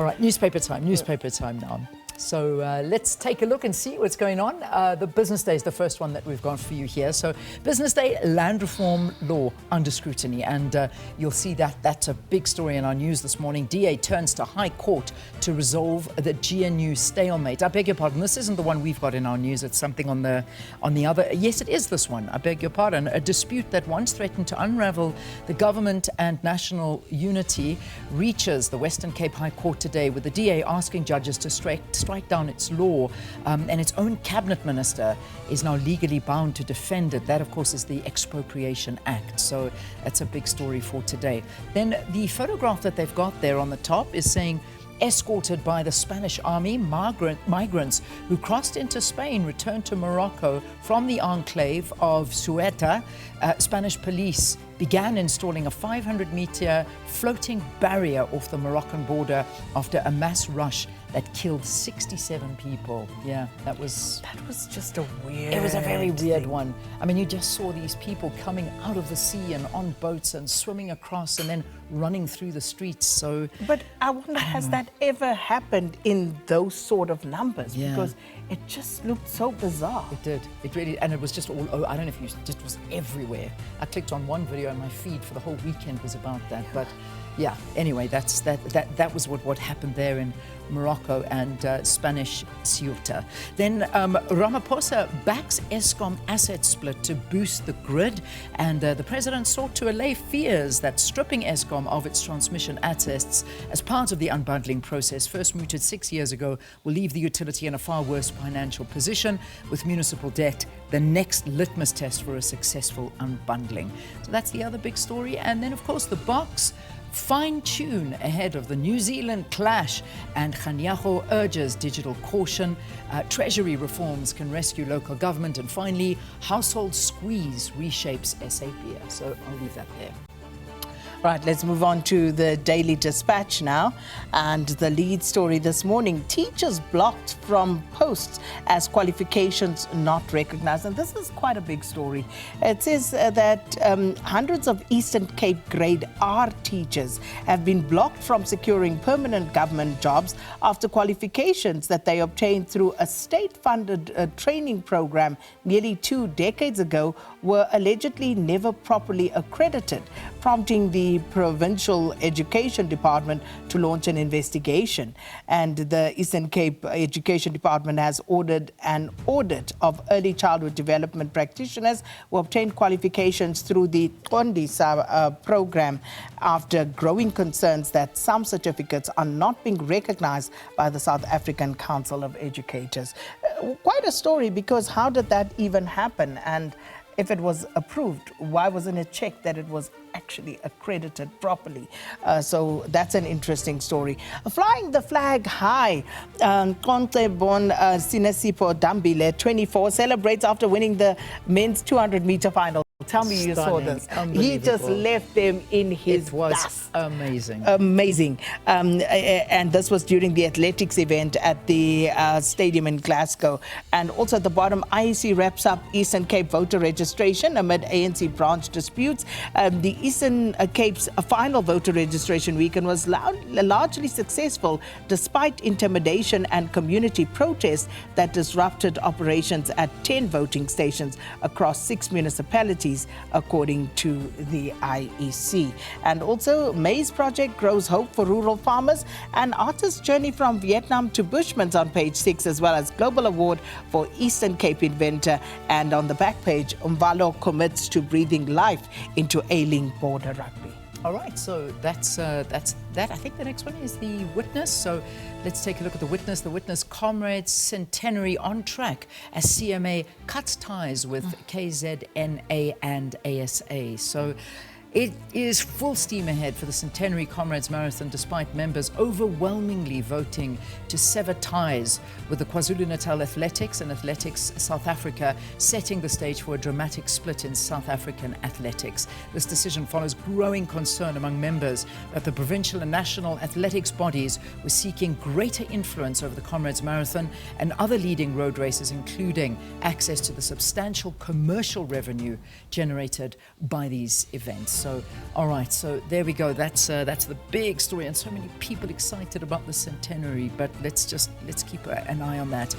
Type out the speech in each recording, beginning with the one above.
All right, newspaper time now. So let's take a look and see what's going on. The Business Day is the first one that we've got for you here. So Business Day, land reform law under scrutiny. And you'll see that that's a big story in our news this morning. DA turns to High Court to resolve the GNU stalemate. I beg your pardon, this isn't the one we've got in our news. It's something on the other. Yes, it is this one. I beg your pardon. A dispute that once threatened to unravel the government and national unity reaches the Western Cape High Court today, with the DA asking judges to strike down its law, and its own cabinet minister is now legally bound to defend it. That, of course, is the Expropriation Act. So that's a big story for today. Then the photograph that they've got there on the top is saying, escorted by the Spanish army, migrants who crossed into Spain returned to Morocco from the enclave of Sowetan. Spanish police began installing a 500-meter floating barrier off the Moroccan border after a mass rush that killed 67 people. Yeah, that was just a weird. It was a very weird one. I mean, you just saw these people coming out of the sea and on boats and swimming across and then running through the streets. So, but I wonder, has that ever happened in those sort of numbers? Yeah. Because it just looked so bizarre. It did. It really, and it was just all. I don't know if you just was everywhere. I clicked on one video and my feed for the whole weekend was about that. But yeah, anyway, that was what happened there in Morocco and Spanish Ceuta. Then Ramaphosa backs Eskom asset split to boost the grid, and the president sought to allay fears that stripping Eskom of its transmission assets as part of the unbundling process, first mooted 6 years ago, will leave the utility in a far worse financial position, with municipal debt the next litmus test for a successful unbundling. So that's the other big story. And then, of course, the box fine-tune ahead of the New Zealand clash, and Kganyago urges digital caution. Treasury reforms can rescue local government, and finally, household squeeze reshapes SABC. So I'll leave that there. Right, let's move on to the Daily Dispatch now. And the lead story this morning, teachers blocked from posts as qualifications not recognized. And this is quite a big story. It says that hundreds of Eastern Cape grade R teachers have been blocked from securing permanent government jobs after qualifications that they obtained through a state-funded training program nearly 2 decades ago were allegedly never properly accredited, prompting the Provincial Education Department to launch an investigation. And the Eastern Cape Education Department has ordered an audit of early childhood development practitioners who obtained qualifications through the Kondisa program after growing concerns that some certificates are not being recognized by the South African Council of Educators. Quite a story, because how did that even happen? And if it was approved, why wasn't it checked that it was actually accredited properly? So that's an interesting story. Flying the flag high, Kontebon Sinesipo Dambile, 24, celebrates after winning the men's 200-meter final. Tell me you saw this. He just left them in his dust. Amazing. Amazing. And this was during the athletics event at the stadium in Glasgow. And also at the bottom, IEC wraps up Eastern Cape voter registration amid ANC branch disputes. The Eastern Cape's final voter registration weekend was largely successful despite intimidation and community protests that disrupted operations at 10 voting stations across 6 municipalities, according to the IEC. And also, Maize Project grows hope for rural farmers, and artist's journey from Vietnam to Bushman's on page 6, as well as Global Award for Eastern Cape Inventor. And on the back page, Umvalo commits to breathing life into ailing border rugby. All right, so that's that. I think the next one is the Witness. So let's take a look at the Witness. The Witness Comrades Centenary on track as CMA cuts ties with KZNA and ASA. So it is full steam ahead for the Centenary Comrades Marathon, despite members overwhelmingly voting to sever ties with the KwaZulu-Natal Athletics and Athletics South Africa, setting the stage for a dramatic split in South African athletics. This decision follows growing concern among members that the provincial and national athletics bodies were seeking greater influence over the Comrades Marathon and other leading road races, including access to the substantial commercial revenue generated by these events. So, all right, so there we go. That's the big story, and so many people excited about the centenary. But let's keep an eye on that.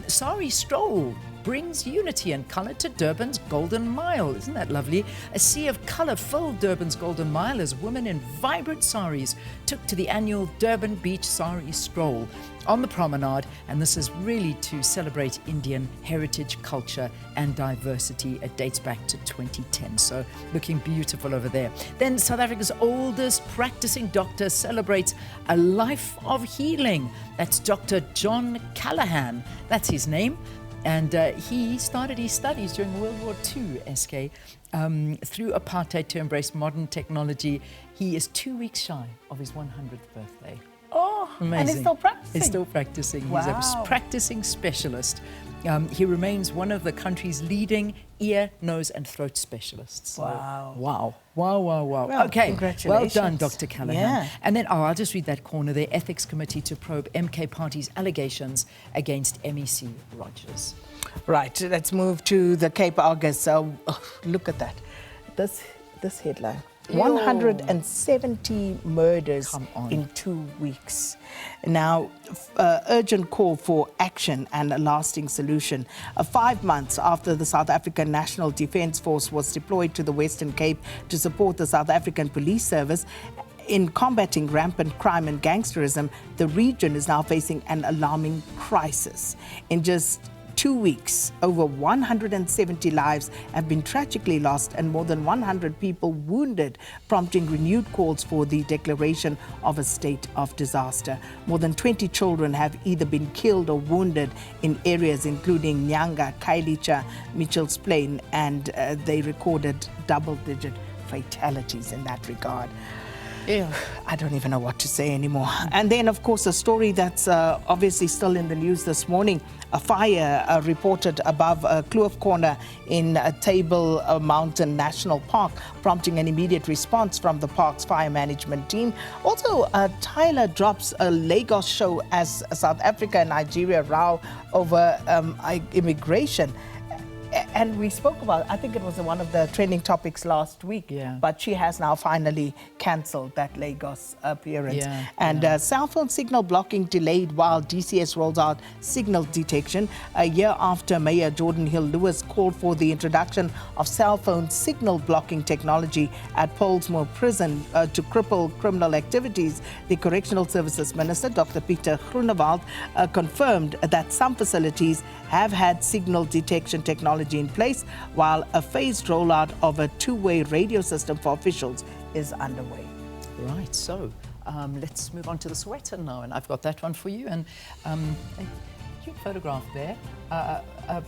Sari Stroll brings unity and colour to Durban's Golden Mile. Isn't that lovely? A sea of colour filled Durban's Golden Mile as women in vibrant saris took to the annual Durban Beach Sari Stroll on the promenade, and this is really to celebrate Indian heritage, culture and diversity. It dates back to 2010, so looking beautiful over there. Then South Africa's oldest practicing doctor celebrates a life of healing. That's Dr. John Callahan. That's his name. And he started his studies during World War II, SK, through apartheid to embrace modern technology. He is 2 weeks shy of his 100th birthday. Oh, amazing. And he's still practicing? He's still practicing. Wow. He's a practicing specialist. He remains one of the country's leading ear, nose and throat specialists. So, wow. Wow. Wow, wow, wow. Well, okay, congratulations. Well done, Dr. Callahan. Yeah. And then, I'll just read that corner there. Ethics Committee to probe MK Party's allegations against MEC Rogers. Right, let's move to the Cape Argus. Look at that. This headline. 170 murders in 2 weeks. Now, urgent call for action and a lasting solution. 5 months after the South African National Defence Force was deployed to the Western Cape to support the South African Police Service in combating rampant crime and gangsterism, the region is now facing an alarming crisis. In just 2 weeks, over 170 lives have been tragically lost and more than 100 people wounded, prompting renewed calls for the declaration of a state of disaster. More than 20 children have either been killed or wounded in areas including Nyanga, Kailicha, Mitchell's Plain, and they recorded double-digit fatalities in that regard. Yeah. I don't even know what to say anymore. And then, of course, a story that's obviously still in the news this morning. A fire reported above Kloof Corner in Table Mountain National Park, prompting an immediate response from the park's fire management team. Also, Tyler drops a Lagos show as South Africa and Nigeria row over immigration. And we spoke about, I think it was one of the trending topics last week, but she has now finally cancelled that Lagos appearance. Cell phone signal blocking delayed while DCS rolls out signal detection. A year after Mayor Jordan Hill-Lewis called for the introduction of cell phone signal blocking technology at Pollsmoor Prison to cripple criminal activities, the Correctional Services Minister, Dr. Pieter Groenewald, confirmed that some facilities have had signal detection technology in place, while a phased rollout of a two-way radio system for officials is underway. Right, so let's move on to the Sowetan now, and I've got that one for you. And a cute photograph there.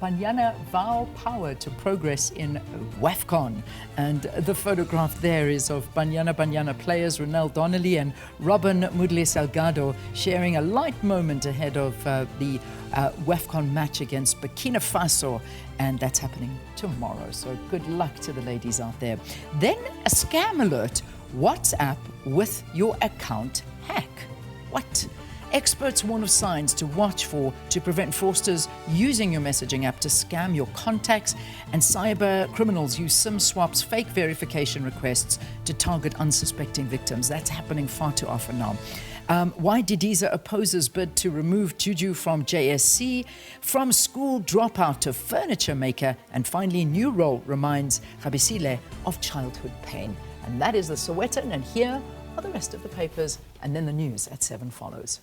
Banyana vow power to progress in WAFCON. And the photograph there is of Banyana players Ronel Donnelly and Robin Mudle Salgado sharing a light moment ahead of the WAFCON match against Burkina Faso, and that's happening tomorrow. So good luck to the ladies out there. Then a scam alert: WhatsApp with your account hack. What? Experts warn of signs to watch for to prevent fraudsters using your messaging app to scam your contacts, and cyber criminals use SIM swaps, fake verification requests to target unsuspecting victims. That's happening far too often now. Why Didiza opposes bid to remove Juju from JSC, from school dropout to furniture maker, and finally new role reminds Rabisile of childhood pain. And that is the Sowetan, and here are the rest of the papers, and then the news at 7 follows.